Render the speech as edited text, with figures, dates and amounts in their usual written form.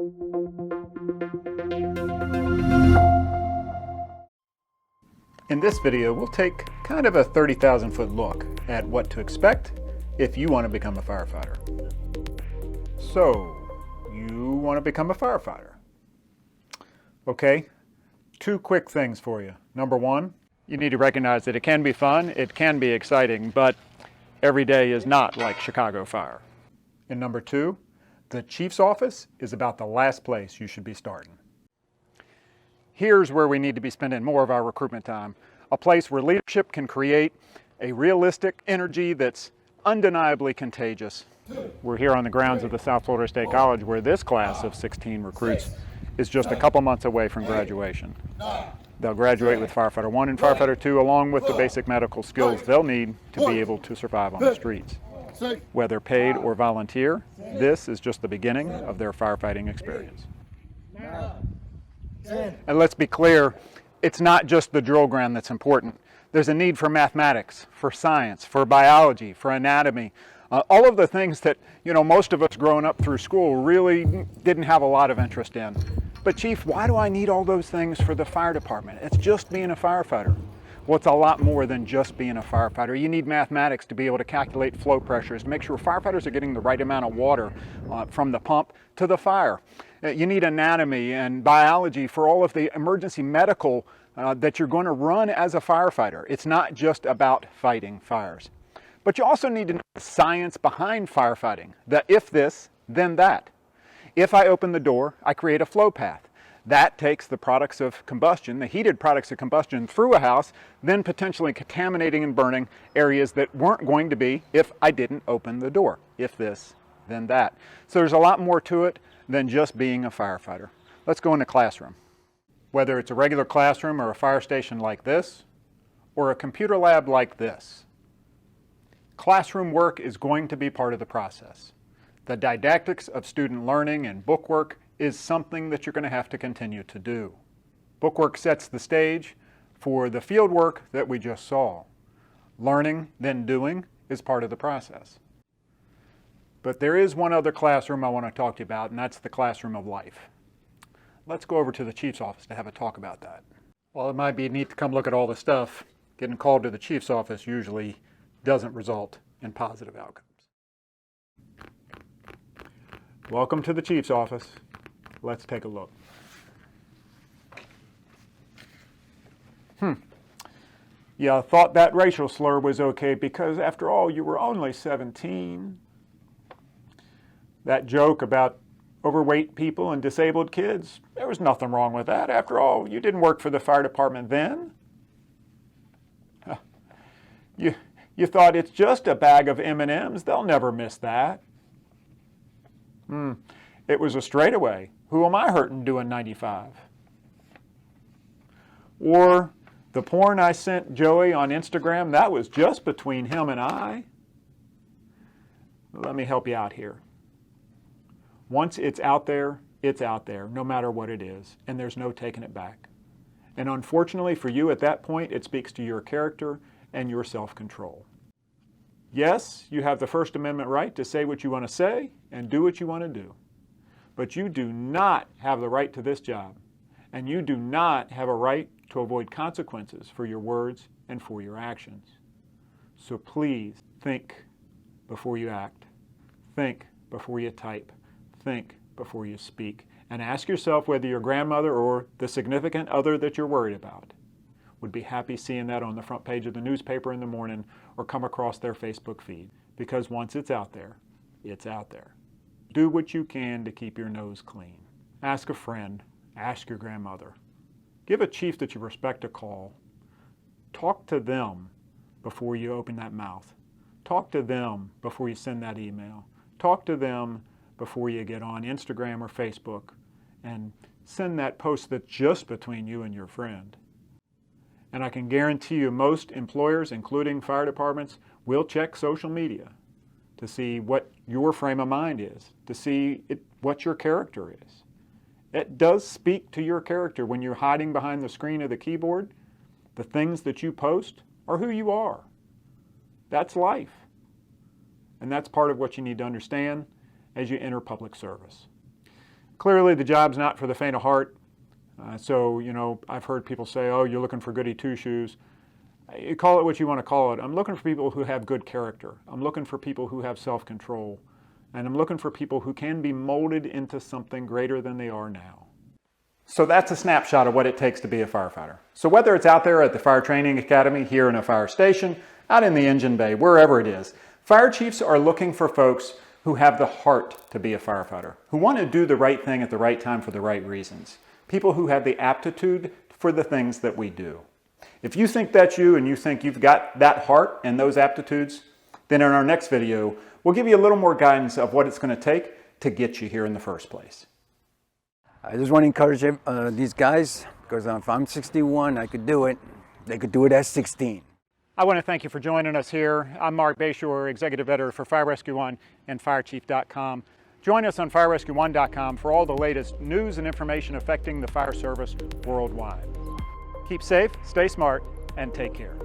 In this video, we'll take kind of a 30,000-foot look at what to expect if you want to become a firefighter. So, you want to become a firefighter. Okay, two quick things for you. Number one, you need to recognize that it can be fun, it can be exciting, but every day is not like Chicago Fire. And number two, the chief's office is about the last place you should be starting. Here's where we need to be spending more of our recruitment time, a place where leadership can create a realistic energy that's undeniably contagious. We're here on the grounds of the South Florida State College, where this class of 16 recruits is just a couple months away from graduation. They'll graduate with Firefighter 1 and Firefighter 2, along with the basic medical skills they'll need to be able to survive on the streets. Whether paid or volunteer, this is just the beginning of their firefighting experience. And let's be clear, it's not just the drill ground that's important. There's a need for mathematics, for science, for biology, for anatomy, all of the things that, most of us growing up through school really didn't have a lot of interest in. But Chief, why do I need all those things for the fire department? It's just being a firefighter. Well, it's a lot more than just being a firefighter. You need mathematics to be able to calculate flow pressures, make sure firefighters are getting the right amount of water from the pump to the fire. You need anatomy and biology for all of the emergency medical that you're going to run as a firefighter. It's not just about fighting fires. But you also need to know the science behind firefighting, the if this, then that. If I open the door, I create a flow path. That takes the products of combustion, the heated products of combustion, through a house, then potentially contaminating and burning areas that weren't going to be if I didn't open the door. If this, then that. So there's a lot more to it than just being a firefighter. Let's go in the classroom. Whether it's a regular classroom or a fire station like this, or a computer lab like this, classroom work is going to be part of the process. The didactics of student learning and bookwork is something that you're going to have to continue to do. Bookwork sets the stage for the field work that we just saw. Learning, then doing, is part of the process. But there is one other classroom I want to talk to you about, and that's the classroom of life. Let's go over to the chief's office to have a talk about that. While it might be neat to come look at all the stuff, getting called to the chief's office usually doesn't result in positive outcomes. Welcome to the chief's office. Let's take a look. Yeah, I thought that racial slur was okay because after all, you were only 17. That joke about overweight people and disabled kids, there was nothing wrong with that. After all, you didn't work for the fire department then. You thought it's just a bag of M&Ms. They'll never miss that. It was a straightaway. Who am I hurting doing 95? Or the porn I sent Joey on Instagram, that was just between him and I. Let me help you out here. Once it's out there, no matter what it is, and there's no taking it back. And unfortunately for you at that point, it speaks to your character and your self-control. Yes, you have the First Amendment right to say what you want to say and do what you want to do. But you do not have the right to this job, and you do not have a right to avoid consequences for your words and for your actions. So please think before you act. Think before you type. Think before you speak. And ask yourself whether your grandmother or the significant other that you're worried about would be happy seeing that on the front page of the newspaper in the morning or come across their Facebook feed. Because once it's out there, it's out there. Do what you can to keep your nose clean. Ask a friend. Ask your grandmother. Give a chief that you respect a call. Talk to them before you open that mouth. Talk to them before you send that email. Talk to them before you get on Instagram or Facebook and send that post that's just between you and your friend. And I can guarantee you most employers, including fire departments, will check social media to see what your frame of mind is, to see what your character is. It does speak to your character when you're hiding behind the screen of the keyboard. The things that you post are who you are. That's life. And that's part of what you need to understand as you enter public service. Clearly the job's not for the faint of heart. So, you know, I've heard people say, oh, you're looking for goody two-shoes. You call it what you want to call it. I'm looking for people who have good character. I'm looking for people who have self-control. And I'm looking for people who can be molded into something greater than they are now. So that's a snapshot of what it takes to be a firefighter. So whether it's out there at the Fire Training Academy, here in a fire station, out in the engine bay, wherever it is, fire chiefs are looking for folks who have the heart to be a firefighter, who want to do the right thing at the right time for the right reasons. People who have the aptitude for the things that we do. If you think that's you and you think you've got that heart and those aptitudes, then in our next video, we'll give you a little more guidance of what it's going to take to get you here in the first place. I just want to encourage these guys, because if I'm 61, I could do it. They could do it at 16. I want to thank you for joining us here. I'm Mark Bayshore, Executive Editor for Fire Rescue One and FireChief.com. Join us on FireRescue1.com for all the latest news and information affecting the fire service worldwide. Keep safe, stay smart, and take care.